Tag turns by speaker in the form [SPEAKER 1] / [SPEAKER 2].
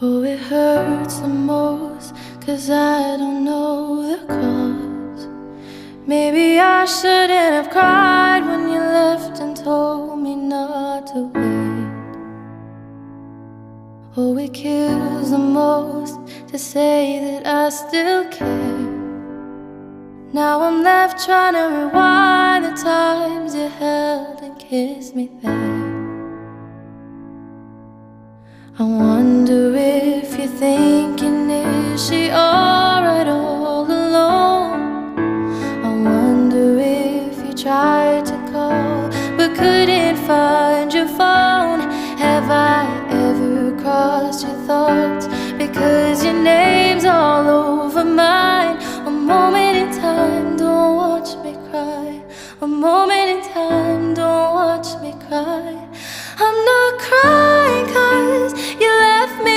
[SPEAKER 1] Oh, it hurts the most, 'cause I don't know the cause. Maybe I shouldn't have cried when you left and told me not to wait. Oh, it kills the most to say that I still care. Now I'm left trying to rewind the times you held and kissed me there. I wonder if you're thinking, is she alright all alone? I wonder if you tried to call but couldn't find your phone. Have I ever crossed your thoughts? Because your name's all over mine. A moment in time, don't watch me cry. A moment in time, don't watch me cry.